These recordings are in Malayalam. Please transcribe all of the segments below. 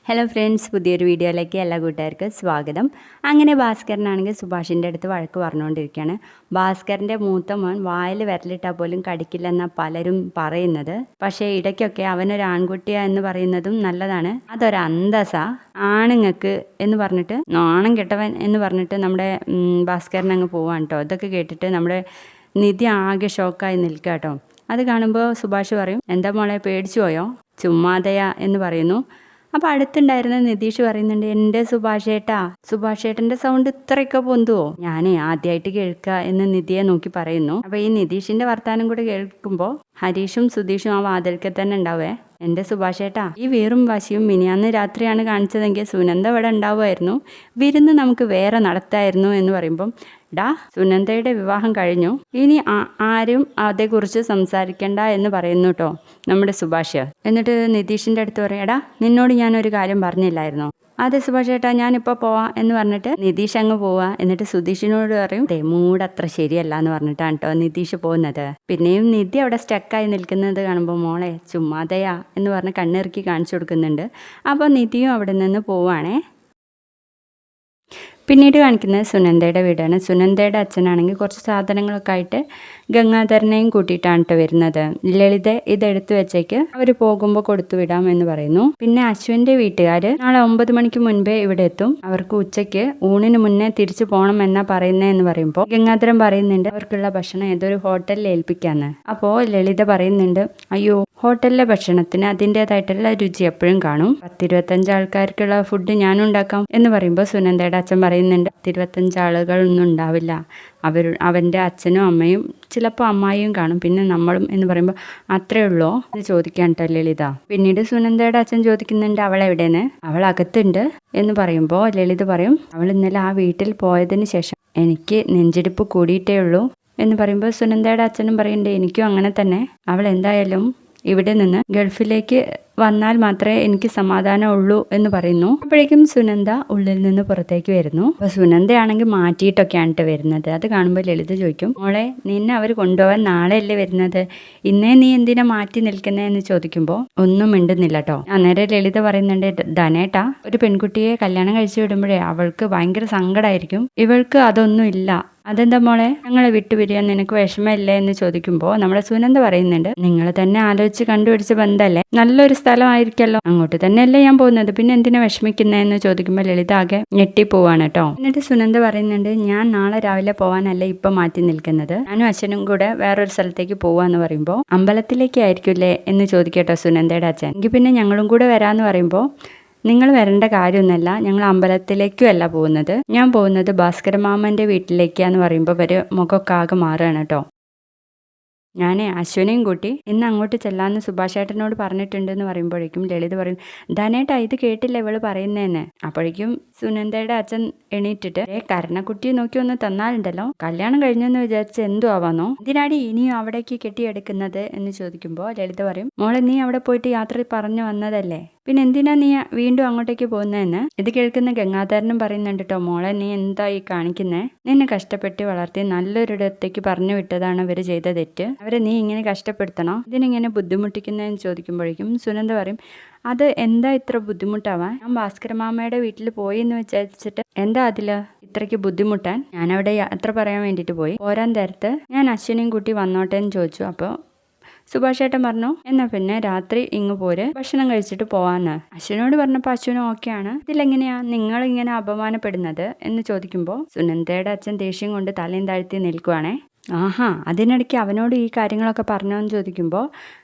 ഹലോ ഫ്രണ്ട്സ്, പുതിയൊരു വീഡിയോയിലേക്ക് എല്ലാ കൂട്ടുകാർക്കും സ്വാഗതം. അങ്ങനെ ഭാസ്കരനാണെങ്കിൽ സുഭാഷിൻ്റെ അടുത്ത് വഴക്ക് പറഞ്ഞുകൊണ്ടിരിക്കുകയാണ്. ഭാസ്കരൻ്റെ മൂത്ത മോൻ വായിൽ വിരലിട്ടാൽ പോലും കടിക്കില്ലെന്നാണ് പലരും പറയുന്നത്. പക്ഷേ ഇടയ്ക്കൊക്കെ അവനൊരു ആൺകുട്ടിയാ എന്ന് പറയുന്നതും നല്ലതാണ്. അതൊരു അന്തസ്സാ ആണുങ്ങൾക്ക് എന്ന് പറഞ്ഞിട്ട്, നാണം കെട്ടവൻ എന്ന് പറഞ്ഞിട്ട് നമ്മുടെ ഭാസ്കരൻ അങ്ങ് പോവാണ് കേട്ടോ. ഇതൊക്കെ കേട്ടിട്ട് നമ്മുടെ നിധി ആകെ ഷോക്കായി നിൽക്കുക കേട്ടോ. അത് കാണുമ്പോൾ സുഭാഷ് പറയും, എന്താ മോളെ പേടിച്ചു പോയോ, ചുമ്മാതയാ എന്ന് പറയുന്നു. അപ്പോൾ അടുത്തുണ്ടായിരുന്ന നിതീഷ് പറയുന്നുണ്ട്, എൻ്റെ സുഭാഷേട്ടൻ്റെ സൗണ്ട് ഇത്രയൊക്കെ പൊന്തുവോ, ഞാനേ ആദ്യമായിട്ട് കേൾക്കുക എന്ന് നിധിയെ നോക്കി പറയുന്നു. അപ്പോൾ ഈ നിതീഷിൻ്റെ വർത്താനം കൂടെ കേൾക്കുമ്പോൾ ഹരീഷും സുധീഷും ആ വാതിൽക്കൽ തന്നെ ഉണ്ടാവേ. എൻ്റെ സുഭാഷേട്ടാ, ഈ വീറും വാശിയും മിനിയാന്ന് രാത്രിയാണ് കാണിച്ചതെങ്കിൽ സുനന്ദ ഇവിടെ ഉണ്ടാവുമായിരുന്നു, വിരുന്ന് നമുക്ക് വേറെ നടത്തായിരുന്നു എന്ന് പറയുമ്പം, ഡാ, സുനന്ദയുടെ വിവാഹം കഴിഞ്ഞു, ഇനി ആരും അതേക്കുറിച്ച് സംസാരിക്കണ്ട എന്ന് പറയുന്നു കേട്ടോ നമ്മുടെ സുഭാഷ്. എന്നിട്ട് നിതീഷിൻ്റെ അടുത്ത് പറയും, എടാ, നിന്നോട് ഞാനൊരു കാര്യം പറഞ്ഞില്ലായിരുന്നോ? അതെ സുഭാഷ് ചേട്ടാ, ഞാനിപ്പോൾ പോവാം എന്ന് പറഞ്ഞിട്ട് നിതീഷ് അങ്ങ് പോവാ. എന്നിട്ട് സുധീഷിനോട് പറയും, മൂഡ് അത്ര ശരിയല്ല എന്ന് പറഞ്ഞിട്ടാണ് കേട്ടോ നിതീഷ് പോകുന്നത്. പിന്നെയും നിധി അവിടെ സ്റ്റക്കായി നിൽക്കുന്നത് കാണുമ്പോൾ, മോളെ ചുമ്മാതയാ എന്ന് പറഞ്ഞ് കണ്ണിറുക്കി കാണിച്ചു കൊടുക്കുന്നുണ്ട്. അപ്പോൾ നിധിയും അവിടെ നിന്ന് പോവാണേ. പിന്നീട് കാണിക്കുന്നത് സുനന്ദയുടെ വീടാണ്. സുനന്ദയുടെ അച്ഛനാണെങ്കിൽ കുറച്ച് സാധനങ്ങളൊക്കെ ആയിട്ട് ഗംഗാധരനെയും കൂട്ടിയിട്ടാണ് കേട്ടോ വരുന്നത്. ലളിത ഇതെടുത്തു വെച്ചേക്ക്, അവർ പോകുമ്പോൾ കൊടുത്തു വിടാം എന്ന് പറയുന്നു. പിന്നെ അശ്വിൻ്റെ വീട്ടുകാർ നാളെ 9 മണിക്ക് മുൻപേ ഇവിടെ എത്തും, അവർക്ക് ഉച്ചയ്ക്ക് ഊണിന് മുന്നേ തിരിച്ചു പോകണം എന്നാ പറയുന്നതെന്ന് പറയുമ്പോൾ ഗംഗാധരൻ പറയുന്നുണ്ട് അവർക്കുള്ള ഭക്ഷണം ഏതൊരു ഹോട്ടലിൽ ഏൽപ്പിക്കാന്ന്. അപ്പോൾ ലളിത പറയുന്നുണ്ട്, അയ്യോ, ഹോട്ടലിലെ ഭക്ഷണത്തിന് അതിൻ്റെതായിട്ടുള്ള രുചി എപ്പോഴും കാണും, 10-25 ആൾക്കാർക്കുള്ള ഫുഡ് ഞാനും ഉണ്ടാക്കാം എന്ന് പറയുമ്പോൾ സുനന്ദയുടെ അച്ഛൻ പറയുന്നുണ്ട്, 10-25 ആളുകളൊന്നും ഉണ്ടാവില്ല, അവൻ്റെ അച്ഛനും അമ്മയും ചിലപ്പോൾ അമ്മായിയും കാണും, പിന്നെ നമ്മളും എന്ന് പറയുമ്പോൾ അത്രേ ഉള്ളൂ എന്ന് ചോദിക്കാൻ കേട്ടോ ലളിത. പിന്നീട് സുനന്ദയുടെ അച്ഛൻ ചോദിക്കുന്നുണ്ട്, അവൾ എവിടെയെന്ന്. അവൾ അകത്തുണ്ട് എന്ന് പറയുമ്പോൾ ലളിത പറയും, അവൾ ഇന്നലെ ആ വീട്ടിൽ പോയതിന് ശേഷം എനിക്ക് നെഞ്ചിടിപ്പ് കൂടിയിട്ടേ ഉള്ളൂ എന്ന് പറയുമ്പോൾ സുനന്ദയുടെ അച്ഛനും പറയുന്നുണ്ട്, എനിക്കും അങ്ങനെ തന്നെ, അവൾ എന്തായാലും ഇവിടെ നിന്ന് ഗൾഫിലേക്ക് വന്നാൽ മാത്രമേ എനിക്ക് സമാധാനമുള്ളൂ എന്ന് പറയുന്നു. അപ്പോഴേക്കും സുനന്ദ ഉള്ളിൽ നിന്ന് പുറത്തേക്ക് വരുന്നു. അപ്പോൾ സുനന്ദയാണെങ്കിൽ മാറ്റിയിട്ടൊക്കെയാണ് വരുന്നത്. അത് കാണുമ്പോൾ ലളിത ചോദിക്കും, മോളെ, നിന്നെ അവർ കൊണ്ടുപോകാൻ നാളെയല്ലേ വരുന്നത്, ഇന്നേ നീ എന്തിനാ മാറ്റി നിൽക്കുന്നതെന്ന് ചോദിക്കുമ്പോൾ ഒന്നും മിണ്ടുന്നില്ല കേട്ടോ. അന്നേരം ലളിത പറയുന്നുണ്ട്, ധനേട്ടാ, ഒരു പെൺകുട്ടിയെ കല്യാണം കഴിച്ചു വിടുമ്പോഴേ അവൾക്ക് ഭയങ്കര സങ്കടമായിരിക്കും, ഇവൾക്ക് അതൊന്നും ഇല്ല. അതെന്താ മോളെ, ഞങ്ങളെ വിട്ടുപിരിയാൻ നിനക്ക് വിഷമമില്ലേ എന്ന് ചോദിക്കുമ്പോൾ നമ്മുടെ സുനന്ദ പറയുന്നുണ്ട്, നിങ്ങൾ തന്നെ ആലോചിച്ച് കണ്ടുപിടിച്ച ബന്ധമല്ലേ, നല്ലൊരു സ്ഥലമായിരിക്കല്ലോ, അങ്ങോട്ട് തന്നെയല്ലേ ഞാൻ പോകുന്നത്, പിന്നെ എന്തിനാ വിഷമിക്കുന്നതെന്ന് ചോദിക്കുമ്പോൾ ലളിത ആകെ ഞെട്ടിപ്പോവാണ് കേട്ടോ. എന്നിട്ട് സുനന്ദ പറയുന്നുണ്ട്, ഞാൻ നാളെ രാവിലെ പോവാനല്ല ഇപ്പൊ മാറ്റി നിൽക്കുന്നത്, ഞാനും അച്ഛനും കൂടെ വേറൊരു സ്ഥലത്തേക്ക് പോവാന്ന് പറയുമ്പോൾ അമ്പലത്തിലേക്ക് ആയിരിക്കില്ലേ എന്ന് ചോദിക്കട്ടോ സുനന്ദയുടെ അച്ഛൻ. എങ്കിൽ പിന്നെ ഞങ്ങളും കൂടെ വരാന്ന് പറയുമ്പോൾ, നിങ്ങൾ വരേണ്ട കാര്യമൊന്നുമല്ല, ഞങ്ങൾ അമ്പലത്തിലേക്കും അല്ല പോകുന്നത്, ഞാൻ പോകുന്നത് ഭാസ്കരമാമൻ്റെ വീട്ടിലേക്കാന്ന് പറയുമ്പോൾ ഇവർ മുഖമൊക്കെ ആകെ മാറുകയാണ് കേട്ടോ. ഞാൻ അശ്വിനെയും കൂട്ടി ഇന്ന് അങ്ങോട്ട് ചെല്ലാമെന്ന് സുഭാഷേട്ടനോട് പറഞ്ഞിട്ടുണ്ടെന്ന് പറയുമ്പോഴേക്കും ലളിത പറയും, ധനേട്ടാ, ഇത് കേട്ടില്ല ഇവള് പറയുന്നതെന്ന്. അപ്പോഴേക്കും സുനന്ദയുടെ അച്ഛൻ എണീറ്റിട്ട്, കരണക്കുട്ടിയെ നോക്കി ഒന്ന് തന്നാലുണ്ടല്ലോ, കല്യാണം കഴിഞ്ഞെന്ന് വിചാരിച്ച് എന്തു ആവാന്നോ, എന്തിനാടി ഇനിയും അവിടേക്ക് കെട്ടിയെടുക്കുന്നത് എന്ന് ചോദിക്കുമ്പോൾ ലളിത പറയും, മോളെ, നീ അവിടെ പോയിട്ട് യാത്ര പറഞ്ഞു വന്നതല്ലേ, പിന്നെ എന്തിനാ നീ വീണ്ടും അങ്ങോട്ടേക്ക് പോകുന്നതെന്ന്. ഇത് കേൾക്കുന്ന ഗംഗാധരനും പറയുന്നുണ്ട് കേട്ടോ, മോളെ, നീ എന്താ ഈ കാണിക്കുന്നേ, നിന്നെ കഷ്ടപ്പെട്ട് വളർത്തി നല്ലൊരിടത്തേക്ക് പറഞ്ഞു വിട്ടതാണ് ഇവർ ചെയ്ത തെറ്റ്, അവരെ നീ ഇങ്ങനെ കഷ്ടപ്പെടുത്തണോ, ഇതിനിങ്ങനെ ബുദ്ധിമുട്ടിക്കുന്നതെന്ന് ചോദിക്കുമ്പോഴേക്കും സുനന്ദ പറയും, അത് എന്താ ഇത്ര ബുദ്ധിമുട്ടാവാൻ, ഞാൻ ഭാസ്കരമാമയുടെ വീട്ടിൽ പോയി എന്ന് വിചാരിച്ചിട്ട് എന്താ അതില് ഇത്രയ്ക്ക് ബുദ്ധിമുട്ടാൻ, ഞാനവിടെ യാത്ര പറയാൻ വേണ്ടിയിട്ട് പോയി, പോരാൻ നേരത്ത് ഞാൻ അശ്വിനെയും കൂട്ടി വന്നോട്ടെ എന്ന് ചോദിച്ചു. അപ്പോൾ സുഭാഷേട്ടൻ പറഞ്ഞു, എന്നാ പിന്നെ രാത്രി ഇങ്ങ് പോര്, ഭക്ഷണം കഴിച്ചിട്ട് പോവാന്ന്. അശ്വിനോട് പറഞ്ഞപ്പോൾ അശ്വിനും ഓക്കെയാണ്. ഇതിലെങ്ങനെയാ നിങ്ങളിങ്ങനെ അപമാനപ്പെടുന്നത് എന്ന് ചോദിക്കുമ്പോൾ സുനന്ദയുടെ അച്ഛൻ ദേഷ്യം കൊണ്ട് തലയും താഴ്ത്തി നിൽക്കുവാണേ. ആഹാ, അതിനിടയ്ക്ക് അവനോട് ഈ കാര്യങ്ങളൊക്കെ പറഞ്ഞോ എന്ന് ചോദിക്കുമ്പോൾ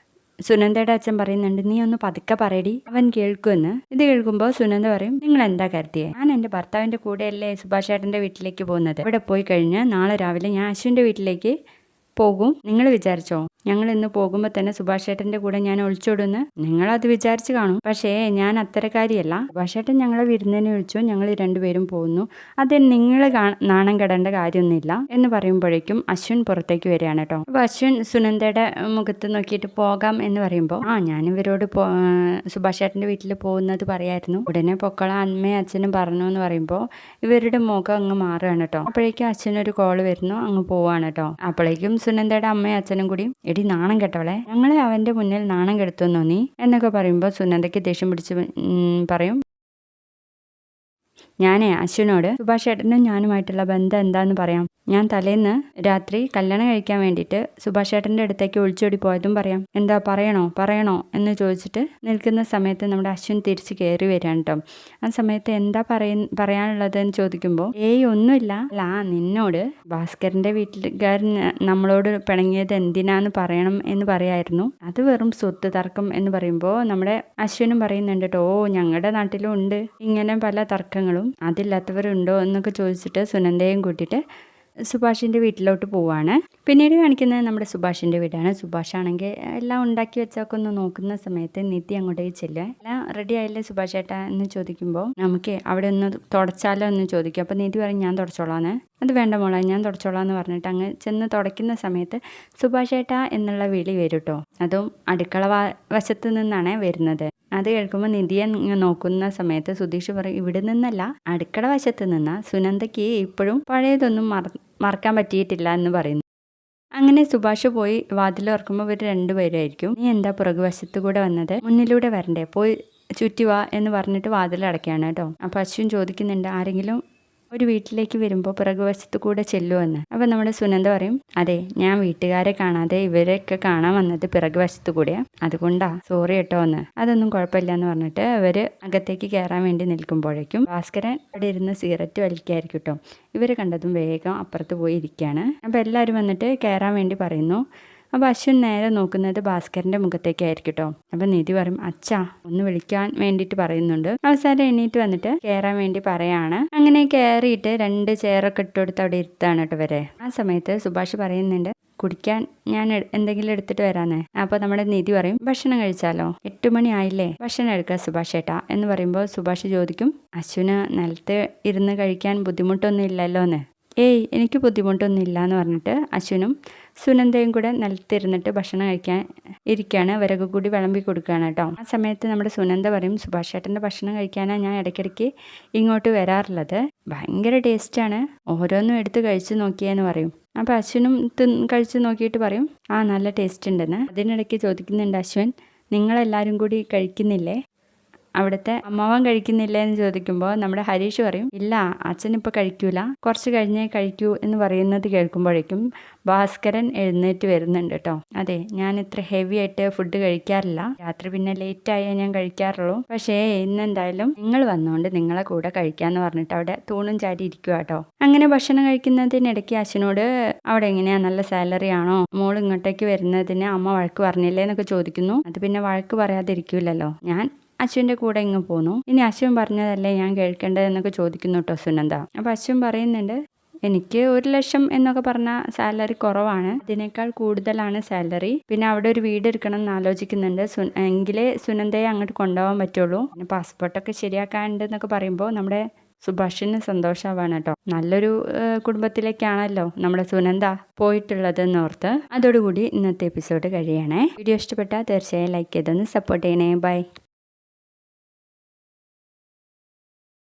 സുനന്ദയുടെ അച്ഛൻ പറയുന്നുണ്ട്, നീ ഒന്ന് പതുക്കെ പറയടി, അവൻ കേൾക്കുമെന്ന്. ഇത് കേൾക്കുമ്പോൾ സുനന്ദ പറയും, നിങ്ങൾ എന്താ കരുതിയേ, ഞാൻ എൻ്റെ ഭർത്താവിൻ്റെ കൂടെയല്ലേ സുഭാഷേട്ടൻ്റെ വീട്ടിലേക്ക് പോകുന്നത്, ഇവിടെ പോയി കഴിഞ്ഞ് നാളെ രാവിലെ ഞാൻ അശ്വിൻ്റെ വീട്ടിലേക്ക് പോകും, നിങ്ങൾ വിചാരിച്ചോ ഞങ്ങൾ ഇന്ന് പോകുമ്പോൾ തന്നെ സുഭാഷേട്ടൻ്റെ കൂടെ ഞാൻ ഒളിച്ചോടുന്ന്, നിങ്ങളത് വിചാരിച്ച് കാണും, പക്ഷേ ഞാൻ അത്തരക്കാരിയല്ല, സുഭാഷേട്ടൻ ഞങ്ങളെ വിരുന്നിന് വിളിച്ചു, ഞങ്ങൾ രണ്ടുപേരും പോകുന്നു, അത് നിങ്ങൾ നാണം കെടേണ്ട കാര്യമൊന്നുമില്ല എന്ന് പറയുമ്പോഴേക്കും അശ്വിൻ പുറത്തേക്ക് വരികയാണ് കേട്ടോ. അപ്പോൾ അശ്വിൻ സുനന്ദയുടെ മുഖത്ത് നോക്കിയിട്ട് പോകാം എന്ന് പറയുമ്പോൾ, ഞാൻ ഇവരോട് സുഭാഷേട്ടൻ്റെ വീട്ടിൽ പോകുന്നത് പറയായിരുന്നു, ഉടനെ പൊക്കള അമ്മയും അച്ഛനും പറഞ്ഞു എന്ന് പറയുമ്പോൾ ഇവരുടെ മുഖം അങ്ങ് മാറുകയാണ് കേട്ടോ. അപ്പോഴേക്കും അച്ഛനൊരു കോള് വരുന്നു, അങ്ങ് പോവാണ് കേട്ടോ. അപ്പോഴേക്കും സുനന്ദയുടെ അമ്മയും അച്ഛനും കൂടി, എടി നാണം കെട്ടവളെ, ഞങ്ങളെ അവൻ്റെ മുന്നിൽ നാണം കെടുത്തുന്നോ നീ എന്നൊക്കെ പറയുമ്പോൾ സുനന്ദയ്ക്ക് ദേഷ്യം പിടിച്ച് പറയും, ഞാനേ അശ്വിനോട് സുഭാഷ് ഏട്ടനും ഞാനുമായിട്ടുള്ള ബന്ധം എന്താന്ന് പറയാം. ഞാൻ തലേന്ന് രാത്രി കല്യാണം കഴിക്കാൻ വേണ്ടിയിട്ട് സുഭാഷ് ഏട്ടൻ്റെ അടുത്തേക്ക് ഒളിച്ചോടി പോയതും പറയാം. എന്താ പറയണോ എന്ന് ചോദിച്ചിട്ട് നിൽക്കുന്ന സമയത്ത് നമ്മുടെ അശ്വിൻ തിരിച്ച് കയറി വരികയാണ് കേട്ടോ. ആ സമയത്ത് എന്താ പറയാനുള്ളത് എന്ന് ചോദിക്കുമ്പോൾ ഒന്നുമില്ല. നിന്നോട് ഭാസ്കരന്റെ വീട്ടുകാരൻ നമ്മളോട് പിണങ്ങിയത് എന്തിനാന്ന് പറയണം എന്ന് പറയായിരുന്നു. അത് വെറും സ്വത്ത് തർക്കം എന്ന് പറയുമ്പോൾ നമ്മുടെ അശ്വിനും പറയുന്നുണ്ട് കേട്ടോ, ഞങ്ങളുടെ നാട്ടിലും ഉണ്ട് ഇങ്ങനെ പല തർക്കങ്ങളും, അതില്ലാത്തവരുണ്ടോ എന്നൊക്കെ ചോദിച്ചിട്ട് സുനന്ദയും കൂട്ടിയിട്ട് സുഭാഷിൻ്റെ വീട്ടിലോട്ട് പോവാണ്. പിന്നീട് കാണിക്കുന്നത് നമ്മുടെ സുഭാഷിൻ്റെ വീടാണ്. സുഭാഷ് ആണെങ്കിൽ എല്ലാം ഉണ്ടാക്കി വെച്ചൊക്കെ ഒന്ന് നോക്കുന്ന സമയത്ത് നിധി അങ്ങോട്ടേക്ക് ചെല്ലുക. എല്ലാം റെഡി ആയില്ലേ സുഭാഷ് ഏട്ടാ എന്ന് ചോദിക്കുമ്പോൾ നമുക്ക് അവിടെ ഒന്ന് തുടച്ചാലോ എന്ന് ചോദിക്കും. അപ്പോൾ നിധി പറയും ഞാൻ തുടച്ചോളാന്ന്. അത് വേണ്ട മോളെ ഞാൻ തുടച്ചോളാം എന്ന് പറഞ്ഞിട്ട് അങ്ങ് ചെന്ന് തുടയ്ക്കുന്ന സമയത്ത് സുഭാഷ് ഏട്ടാ എന്നുള്ള വിളി വരും കേട്ടോ. അതും അടുക്കള വശത്ത് നിന്നാണ് വരുന്നത്. അത് കേൾക്കുമ്പോൾ നിധിയെ നോക്കുന്ന സമയത്ത് സുധീഷ് പറയും ഇവിടെ നിന്നല്ല, അടുക്കള വശത്ത് നിന്നാ. സുനന്ദയ്ക്ക് ഇപ്പോഴും പഴയതൊന്നും മറക്കാൻ പറ്റിയിട്ടില്ല എന്ന് പറയുന്നു. അങ്ങനെ സുഭാഷ് പോയി വാതിൽ തുറക്കുമ്പോൾ ഇവർ രണ്ടുപേരായിരിക്കും. നീ എന്താ പുറകുവശത്ത് കൂടെ വന്നത്, മുന്നിലൂടെ വരണ്ടേ, പോയി ചുറ്റി വാ എന്ന് പറഞ്ഞിട്ട് വാതിൽ അടയ്ക്കുകയാണ് കേട്ടോ. അപ്പോൾ അശ്വിൻ ചോദിക്കുന്നുണ്ട് ആരെങ്കിലും ഒരു വീട്ടിലേക്ക് വരുമ്പോൾ പിറകുവശത്ത് കൂടെ ചെല്ലുമെന്ന്. അപ്പോൾ നമ്മുടെ സുനന്ദ പറയും അതെ, ഞാൻ വീട്ടുകാരെ കാണാതെ ഇവരെയൊക്കെ കാണാൻ വന്നത് പിറകുവശത്ത് കൂടെയാണ്, അതുകൊണ്ടാ സോറി കേട്ടോ എന്ന്. അതൊന്നും കുഴപ്പമില്ല എന്ന് പറഞ്ഞിട്ട് അവർ അകത്തേക്ക് കയറാൻ വേണ്ടി നിൽക്കുമ്പോഴേക്കും ഭാസ്കരൻ അവിടെ ഇരുന്ന് സിഗരറ്റ് വലിക്കായിരിക്കും കേട്ടോ. ഇവർ കണ്ടതും വേഗം അപ്പുറത്ത് പോയി ഇരിക്കുകയാണ്. അപ്പോൾ എല്ലാവരും വന്നിട്ട് കയറാൻ വേണ്ടി പറയുന്നു. അപ്പോൾ അശ്വിൻ നേരെ നോക്കുന്നത് ഭാസ്കരൻ്റെ മുഖത്തേക്കായിരിക്കും കേട്ടോ. അപ്പം നിധി പറയും അച്ഛാ ഒന്ന് വിളിക്കാൻ വേണ്ടിയിട്ട് പറയുന്നുണ്ട്. അവസാനം എണീറ്റ് വന്നിട്ട് കയറാൻ വേണ്ടി പറയാണ്. അങ്ങനെ കയറിയിട്ട് 2 ചെയറൊക്കെ ഇട്ടുകൊടുത്ത് അവിടെ ഇരുത്താണ് കേട്ടോ വരെ. ആ സമയത്ത് സുഭാഷ് പറയുന്നുണ്ട് കുടിക്കാൻ ഞാൻ എന്തെങ്കിലും എടുത്തിട്ട് വരാന്നേ. അപ്പോൾ നമ്മുടെ നിധി പറയും ഭക്ഷണം കഴിച്ചാലോ, 8 മണി ആയില്ലേ, ഭക്ഷണം എടുക്കുക സുഭാഷ് ഏട്ടാ എന്ന് പറയുമ്പോൾ സുഭാഷ് ചോദിക്കും അശ്വിന് നിലത്ത് ഇരുന്ന് കഴിക്കാൻ ബുദ്ധിമുട്ടൊന്നും ഇല്ലല്ലോ എന്ന്. എനിക്ക് ബുദ്ധിമുട്ടൊന്നും ഇല്ല എന്ന് പറഞ്ഞിട്ട് അശ്വിനും സുനന്ദയും കൂടെ നിലത്തിരുന്നിട്ട് ഭക്ഷണം കഴിക്കാൻ ഇരിക്കുകയാണ്. അവരൊക്കെ കൂടി വിളമ്പി കൊടുക്കുകയാണ് കേട്ടോ. ആ സമയത്ത് നമ്മുടെ സുനന്ദ പറയും സുഭാഷ് ഏട്ടൻ്റെ ഭക്ഷണം കഴിക്കാനാണ് ഞാൻ ഇടയ്ക്കിടയ്ക്ക് ഇങ്ങോട്ട് വരാറുള്ളത്, ഭയങ്കര ടേസ്റ്റാണ്, ഓരോന്നും എടുത്ത് കഴിച്ച് നോക്കിയെന്ന് പറയും. അപ്പോൾ അശ്വിനും കഴിച്ച് നോക്കിയിട്ട് പറയും നല്ല ടേസ്റ്റ് ഉണ്ടെന്ന്. അതിനിടയ്ക്ക് ചോദിക്കുന്നുണ്ട് അശ്വിൻ നിങ്ങളെല്ലാവരും കൂടി കഴിക്കുന്നില്ലേ, അവിടുത്തെ അമ്മാവൻ കഴിക്കുന്നില്ല എന്ന് ചോദിക്കുമ്പോൾ നമ്മുടെ ഹരീഷ് പറയും ഇല്ല അച്ഛനിപ്പോൾ കഴിക്കൂല, കുറച്ച് കഴിഞ്ഞേ കഴിക്കൂ എന്ന് പറയുന്നത് കേൾക്കുമ്പോഴേക്കും ഭാസ്കരൻ എഴുന്നേറ്റ് വരുന്നുണ്ട് കേട്ടോ. അതെ, ഞാൻ ഇത്ര ഹെവി ആയിട്ട് ഫുഡ് കഴിക്കാറില്ല, രാത്രി പിന്നെ ലേറ്റായേ ഞാൻ കഴിക്കാറുള്ളൂ, പക്ഷേ ഇന്നെന്തായാലും നിങ്ങൾ വന്നുകൊണ്ട് നിങ്ങളെ കൂടെ കഴിക്കാന്ന് പറഞ്ഞിട്ട് അവിടെ തൂണും ചാടി ഇരിക്കുക കേട്ടോ. അങ്ങനെ ഭക്ഷണം കഴിക്കുന്നതിനിടയ്ക്ക് അച്ഛനോട് അവിടെ എങ്ങനെയാ നല്ല സാലറി ആണോ, മോൾ ഇങ്ങോട്ടേക്ക് വരുന്നതിന് അമ്മ വഴക്ക് പറഞ്ഞില്ലേ എന്നൊക്കെ ചോദിക്കുന്നു. അത് പിന്നെ വഴക്ക് പറയാതിരിക്കൂലല്ലോ, ഞാൻ അശ്വിൻ്റെ കൂടെ ഇങ്ങ് പോന്നു, ഇനി അശ്വിൻ പറഞ്ഞതല്ലേ ഞാൻ കേൾക്കേണ്ടത് എന്നൊക്കെ ചോദിക്കുന്നു കേട്ടോ സുനന്ദ. അപ്പോൾ അശ്വിൻ പറയുന്നുണ്ട് എനിക്ക് 1 ലക്ഷം എന്നൊക്കെ പറഞ്ഞ സാലറി കുറവാണ്, അതിനേക്കാൾ കൂടുതലാണ് സാലറി, പിന്നെ അവിടെ ഒരു വീട് എടുക്കണം എന്ന് ആലോചിക്കുന്നുണ്ട്, എങ്കിലേ സുനന്ദയെ അങ്ങോട്ട് കൊണ്ടുപോകാൻ പറ്റുള്ളൂ, പിന്നെ പാസ്പോർട്ടൊക്കെ ശരിയാക്കാനുണ്ട് എന്നൊക്കെ പറയുമ്പോൾ നമ്മുടെ സുഭാഷിന് സന്തോഷമാവാണ് കേട്ടോ. നല്ലൊരു കുടുംബത്തിലേക്കാണല്ലോ നമ്മുടെ സുനന്ദ പോയിട്ടുള്ളത് എന്നോർത്ത്. അതോടുകൂടി ഇന്നത്തെ എപ്പിസോഡ് കഴിയണേ. വീഡിയോ ഇഷ്ടപ്പെട്ടാൽ തീർച്ചയായും ലൈക്ക് ചെയ്തൊന്ന് സപ്പോർട്ട് ചെയ്യണേ. ബൈ.